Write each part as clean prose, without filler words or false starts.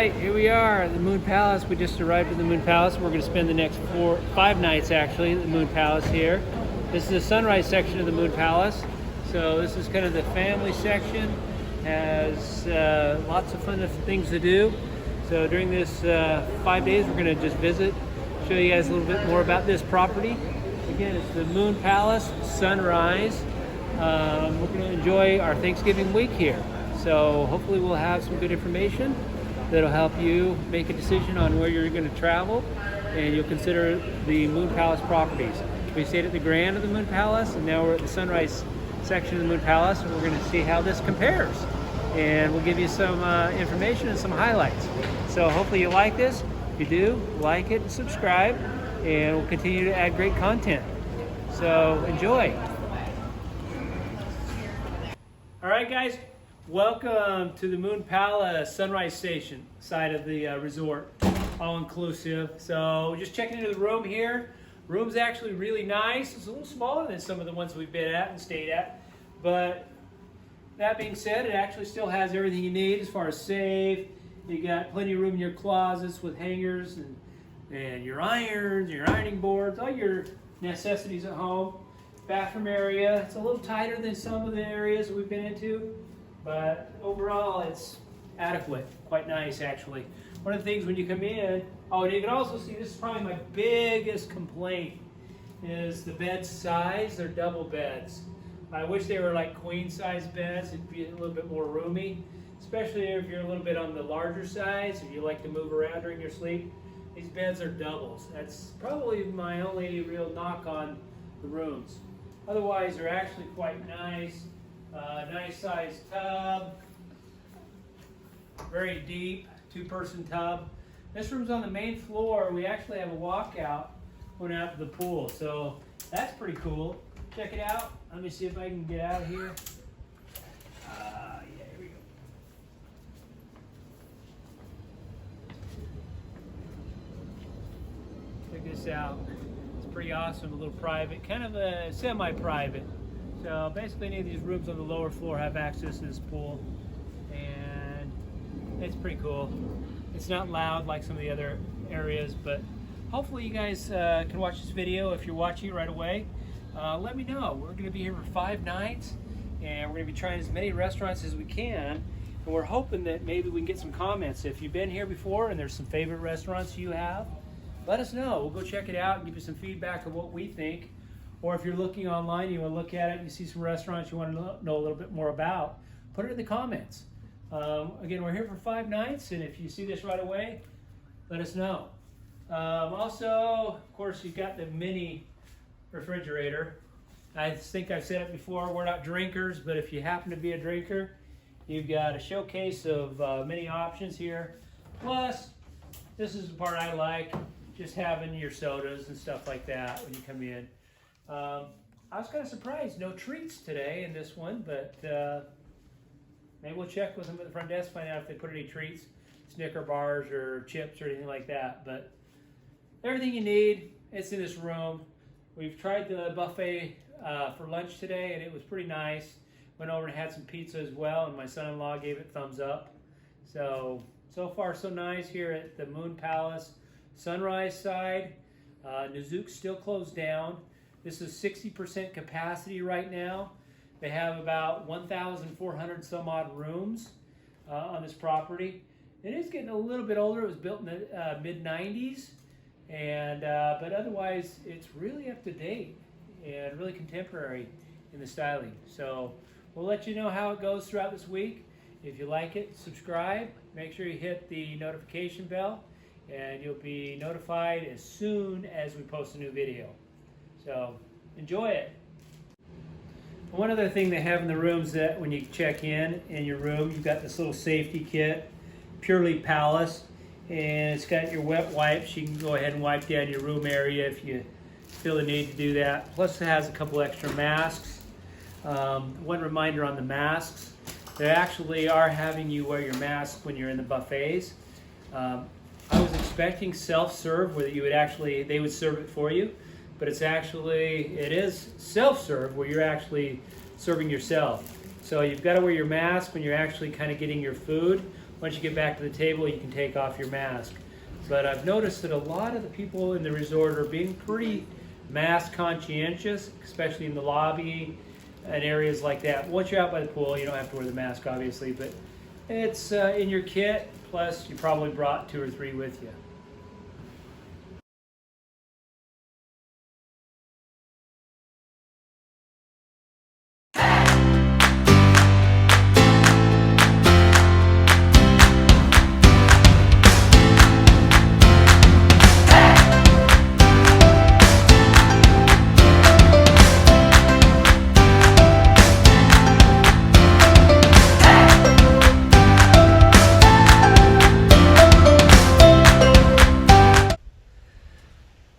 right, here we are at the Moon Palace. We just arrived at the Moon Palace. We're going to spend the next 5 nights actually at the Moon Palace here. This is the sunrise section of the Moon Palace. So this is kind of the family section. Has lots of fun things to do. So during this 5 days, we're going to just visit, show you guys a little bit more about this property. Again, it's the Moon Palace Sunrise. We're going to enjoy our Thanksgiving week here. So hopefully we'll have some good information that'll help you make a decision on where you're going to travel, and you'll consider the Moon Palace properties. We stayed at the Grand of the Moon Palace, and now we're at the Sunrise section of the Moon Palace, and we're going to see how this compares. And we'll give you some information and some highlights. So hopefully you like this. If you do, like it and subscribe, and we'll continue to add great content. So enjoy. All right, guys. Welcome to the Moon Palace Sunrise Station side of the resort, all inclusive. So just checking into the room here. Room's actually really nice. It's a little smaller than some of the ones we've been at and stayed at, but that being said, it actually still has everything you need as far as safe. You got plenty of room in your closets with hangers and your irons, your ironing boards, all your necessities at home. Bathroom area, it's a little tighter than some of the areas that we've been into, but overall it's adequate, quite nice actually. One of the things when you come in, oh, and you can also see, this is probably my biggest complaint, is the bed size. They're double beds. I wish they were like queen size beds. It'd be a little bit more roomy, especially if you're a little bit on the larger size, if you like to move around during your sleep. These beds are doubles. That's probably my only real knock on the rooms. Otherwise, they're actually quite nice. Nice sized tub, very deep 2-person tub. This room's on the main floor. We actually have a walkout going out to the pool, so that's pretty cool. Check it out. Let me see if I can get out of here. Yeah, here we go. Check this out. It's pretty awesome, a little private, kind of a semi-private. So basically any of these rooms on the lower floor have access to this pool, and it's pretty cool. It's not loud like some of the other areas, but hopefully you guys can watch this video. If you're watching it right away, let me know. We're going to be here for 5 nights, and we're going to be trying as many restaurants as we can, and we're hoping that maybe we can get some comments. If you've been here before and there's some favorite restaurants you have, let us know. We'll go check it out and give you some feedback of what we think. Or if you're looking online, you want to look at it, and you see some restaurants you want to know a little bit more about, put it in the comments. Again, we're here for 5 nights, and if you see this right away, let us know. Also, of course, you've got the mini refrigerator. I think I've said it before, we're not drinkers, but if you happen to be a drinker, you've got a showcase of many options here. Plus, this is the part I like, just having your sodas and stuff like that when you come in. I was kind of surprised, no treats today in this one, but maybe we'll check with them at the front desk, find out if they put any treats, Snicker bars or chips or anything like that. But everything you need, it's in this room. We've tried the buffet for lunch today, and it was pretty nice. Went over and had some pizza as well, and my son-in-law gave it thumbs up. So far so nice here at the Moon Palace Sunrise side. Nizuke's still closed down. This is 60% capacity right now. They have about 1,400 some odd rooms on this property. It is getting a little bit older. It was built in the mid-90s, and but otherwise it's really up to date and really contemporary in the styling. So we'll let you know how it goes throughout this week. If you like it, subscribe. Make sure you hit the notification bell, and you'll be notified as soon as we post a new video. So enjoy it. One other thing they have in the rooms, that when you check in your room, you've got this little safety kit, Purely Palace, and it's got your wet wipes. You can go ahead and wipe down your room area if you feel the need to do that. Plus it has a couple extra masks. One reminder on the masks, they actually are having you wear your mask when you're in the buffets. I was expecting self-serve, where you would actually, they would serve it for you. But it is self-serve, where you're actually serving yourself. So you've got to wear your mask when you're actually kind of getting your food. once you get back to the table, you can take off your mask. But I've noticed that a lot of the people in the resort are being pretty mask conscientious, especially in the lobby and areas like that. Once you're out by the pool, you don't have to wear the mask, obviously, but it's in your kit, plus you probably brought 2 or 3 with you.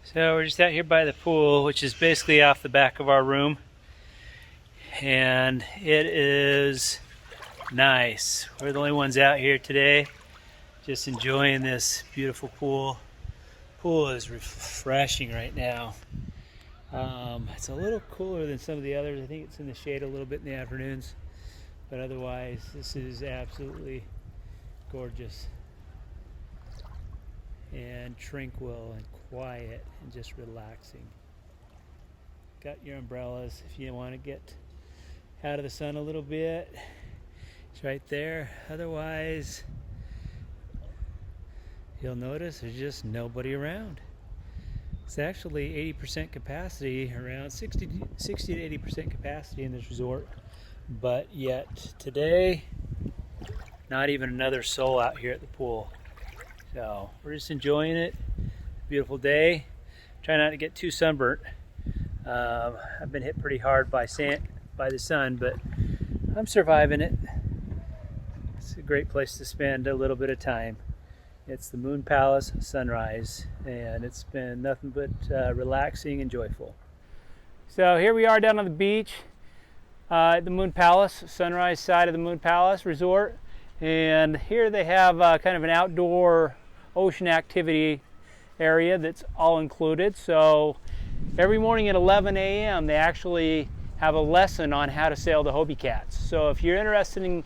So we're just out here by the pool, which is basically off the back of our room, and it is nice. We're the only ones out here today, just enjoying this beautiful pool. Pool is refreshing right now. It's a little cooler than some of the others. I think it's in the shade a little bit in the afternoons, but otherwise this is absolutely gorgeous and tranquil and quiet and just relaxing. Got your umbrellas if you want to get out of the sun a little bit. It's right there. Otherwise, you'll notice there's just nobody around. It's actually 80% capacity, around 60 to 80% capacity in this resort, but yet today, not even another soul out here at the pool. So we're just enjoying it. Beautiful day. Try not to get too sunburnt. I've been hit pretty hard by the sun, but I'm surviving it. It's a great place to spend a little bit of time. It's the Moon Palace Sunrise, and it's been nothing but relaxing and joyful. So here we are down on the beach at the Moon Palace, Sunrise side of the Moon Palace Resort. And here they have kind of an outdoor ocean activity area that's all included. So every morning at 11 a.m. they actually have a lesson on how to sail the Hobie Cats. So if you're interested in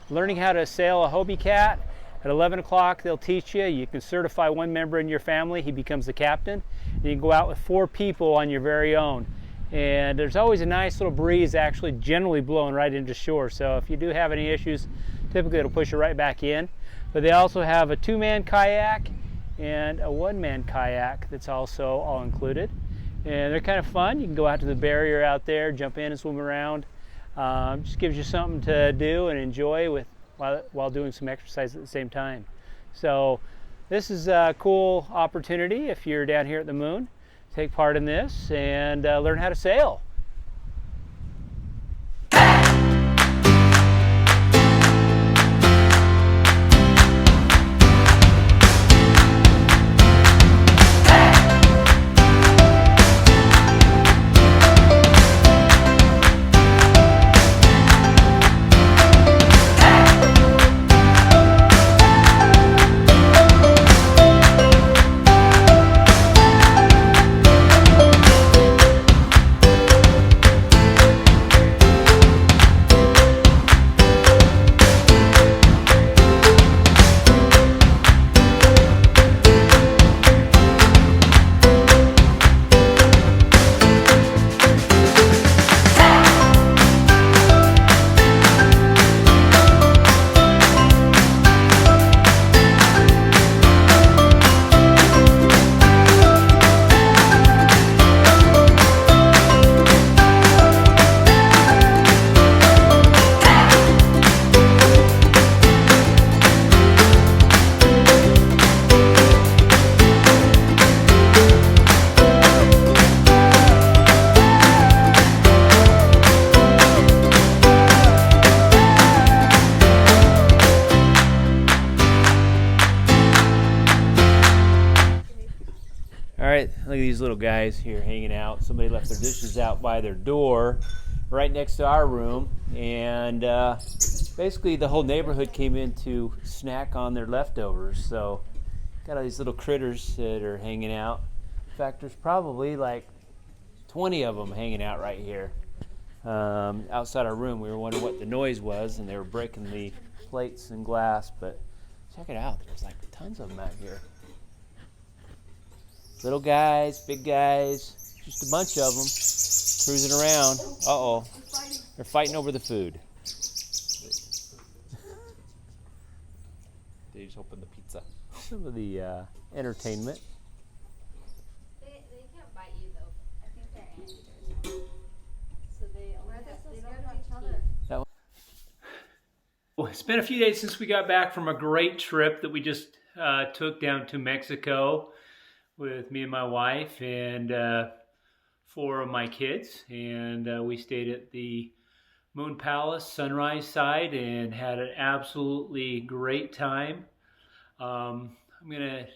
learning how to sail a Hobie Cat, at 11 o'clock they'll teach you. You can certify one member in your family, he becomes the captain, and you can go out with 4 people on your very own. And there's always a nice little breeze actually generally blowing right into shore. So if you do have any issues, typically it'll push you right back in. But they also have a 2-man kayak and a 1-man kayak that's also all included. And they're kind of fun. You can go out to the barrier out there, jump in and swim around. Just gives you something to do and enjoy while doing some exercise at the same time. So this is a cool opportunity if you're down here at the Moon. Take part in this and learn how to sail. Alright, look at these little guys here hanging out. Somebody left their dishes out by their door right next to our room, and basically the whole neighborhood came in to snack on their leftovers. So got all these little critters that are hanging out. In fact, there's probably like 20 of them hanging out right here outside our room. We were wondering what the noise was, and they were breaking the plates and glass, but Check it out. There's like tons of them out here. Little guys, big guys, just a bunch of them cruising around. Uh-oh. They're fighting over the food. Dave's hoping the pizza. Some of the entertainment. They can't bite you though. I think they're anteaters. So they only have, they don't have each other. Well, it's been a few days since we got back from a great trip that we just took down to Mexico with me and my wife and 4 of my kids. And we stayed at the Moon Palace Sunrise side and had an absolutely great time. I'm going to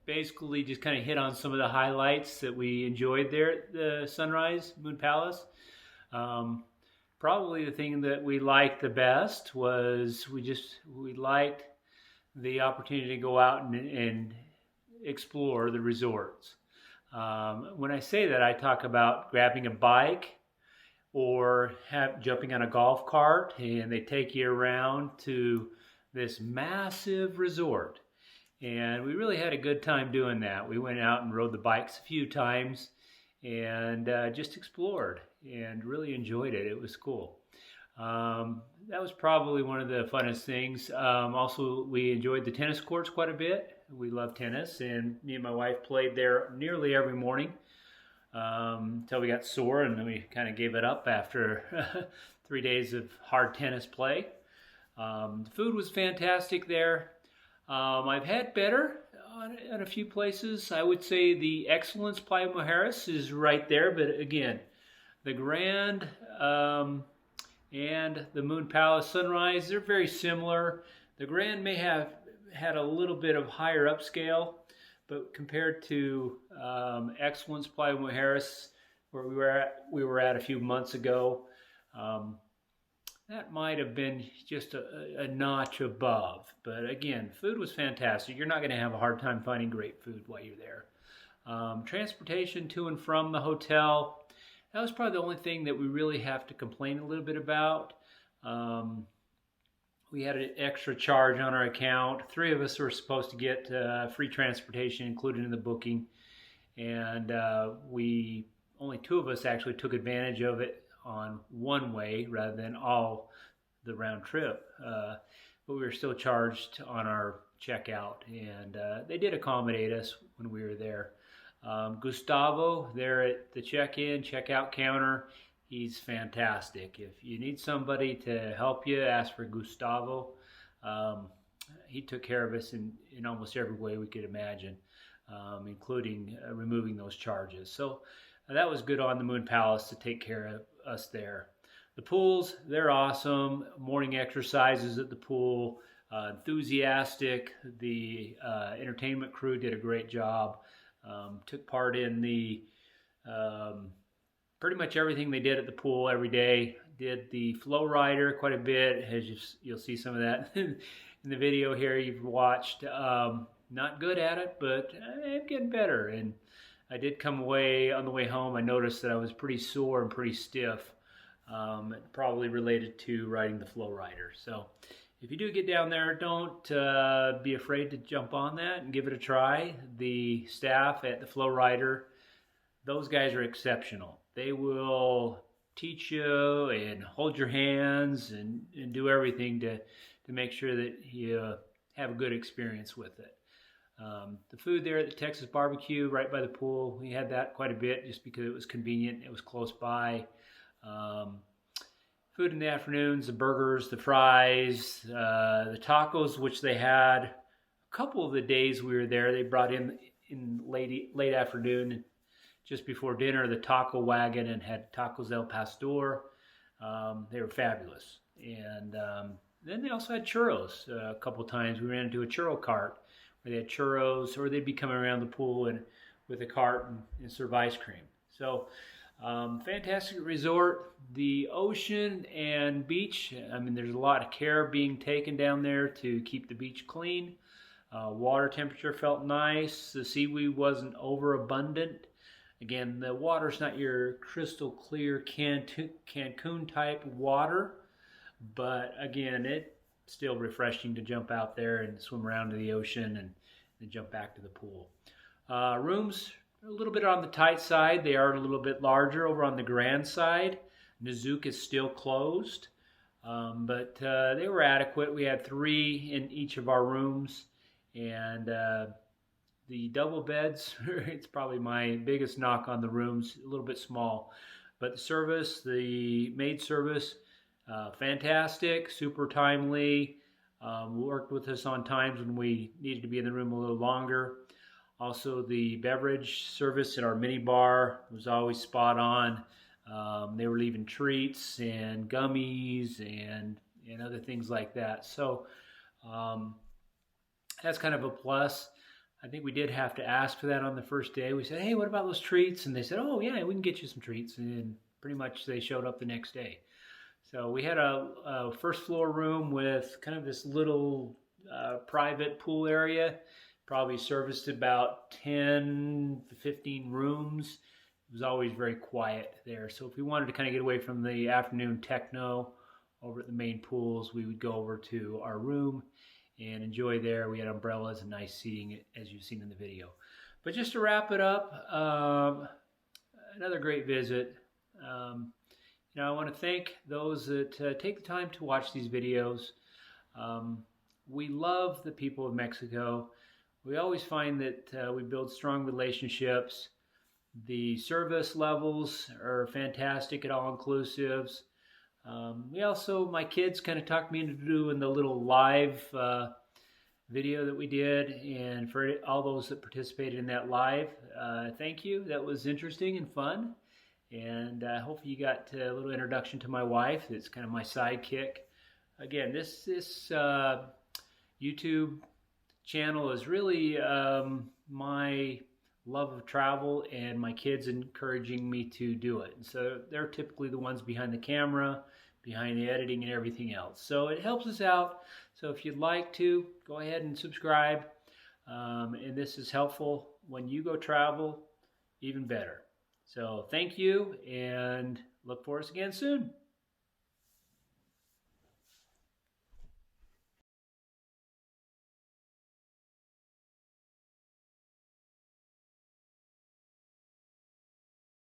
basically just kind of hit on some of the highlights that we enjoyed there at the Sunrise Moon Palace. Probably the thing that we liked the best was we liked the opportunity to go out and explore the resorts. When I say that, I talk about grabbing a bike or jumping on a golf cart and they take you around to this massive resort. And we really had a good time doing that. We went out and rode the bikes a few times and just explored and really enjoyed it. It was cool. That was probably one of the funnest things. Also, we enjoyed the tennis courts quite a bit. We love tennis, and me and my wife played there nearly every morning until we got sore, and then we kind of gave it up after 3 days of hard tennis play. The food was fantastic there. I've had better at a few places. I would say the Excellence Playa Mujeres is right there, but again, the Grand and the Moon Palace Sunrise, they're very similar. The Grand may have had a little bit of higher upscale, but compared to Excellence Playa Mujeres, where we were at a few months ago, that might have been just a notch above. But again, food was fantastic. You're not going to have a hard time finding great food while you're there. Transportation to and from the hotel, that was probably the only thing that we really have to complain a little bit about. We had an extra charge on our account. 3 of us were supposed to get free transportation included in the booking. And only 2 of us actually took advantage of it on one way rather than all the round trip. But we were still charged on our checkout, and they did accommodate us when we were there. Gustavo there at the check-in, check-out counter, he's fantastic. If you need somebody to help you, ask for Gustavo. He took care of us in almost every way we could imagine, including removing those charges. So that was good on the Moon Palace to take care of us there. The pools, they're awesome. Morning exercises at the pool, enthusiastic. The entertainment crew did a great job. Took part in the pretty much everything they did at the pool every day. Did the flow rider quite a bit, as you'll see some of that in the video here you've watched. Not good at it, but I'm getting better. And I did come away, on the way home, I noticed that I was pretty sore and pretty stiff, probably related to riding the flow rider. So if you do get down there, don't be afraid to jump on that and give it a try. The staff at the flow rider, those guys are exceptional. They will teach you and hold your hands and do everything to make sure that you have a good experience with it. The food there at the Texas Barbecue right by the pool, we had that quite a bit just because it was convenient. It was close by. Food in the afternoons, the burgers, the fries, the tacos, which they had a couple of the days we were there. They brought in late afternoon, just before dinner, the taco wagon and had tacos El Pastor. They were fabulous. And then they also had churros a couple times. We ran into a churro cart where they had churros, or they'd be coming around the pool and with a cart and serve ice cream. So fantastic resort. The ocean and beach, I mean, there's a lot of care being taken down there to keep the beach clean. Water temperature felt nice. The seaweed wasn't overabundant. Again, the water's not your crystal clear Cancun type water, but again, it still refreshing to jump out there and swim around to the ocean and then jump back to the pool. Rooms are a little bit on the tight side. They are a little bit larger over on the grand side. Nizuc is still closed, but they were adequate. We had 3 in each of our rooms, and the double beds, it's probably my biggest knock on the rooms, a little bit small. But the service, the maid service, fantastic, super timely, worked with us on times when we needed to be in the room a little longer. Also, the beverage service at our mini bar was always spot on. They were leaving treats and gummies and other things like that. So that's kind of a plus. I think we did have to ask for that on the first day. We said, hey, what about those treats? And they said, oh, yeah, we can get you some treats. And pretty much they showed up the next day. So we had a first floor room with kind of this little private pool area. Probably serviced about 10 to 15 rooms. It was always very quiet there. So if we wanted to kind of get away from the afternoon techno over at the main pools, we would go over to our room and enjoy there. We had umbrellas and nice seating, as you've seen in the video. But just to wrap it up, another great visit. I want to thank those that take the time to watch these videos. We love the people of Mexico. We always find that we build strong relationships. The service levels are fantastic at all inclusives. My kids kind of talked me into doing the little live video that we did, and for all those that participated in that live, thank you. That was interesting and fun, and hopefully you got a little introduction to my wife. It's kind of my sidekick. Again, this YouTube channel is really my love of travel and my kids encouraging me to do it. And so they're typically the ones behind the camera, behind the editing and everything else. So it helps us out. So if you'd like to, go ahead and subscribe. And this is helpful when you go travel, even better. So thank you, and look for us again soon.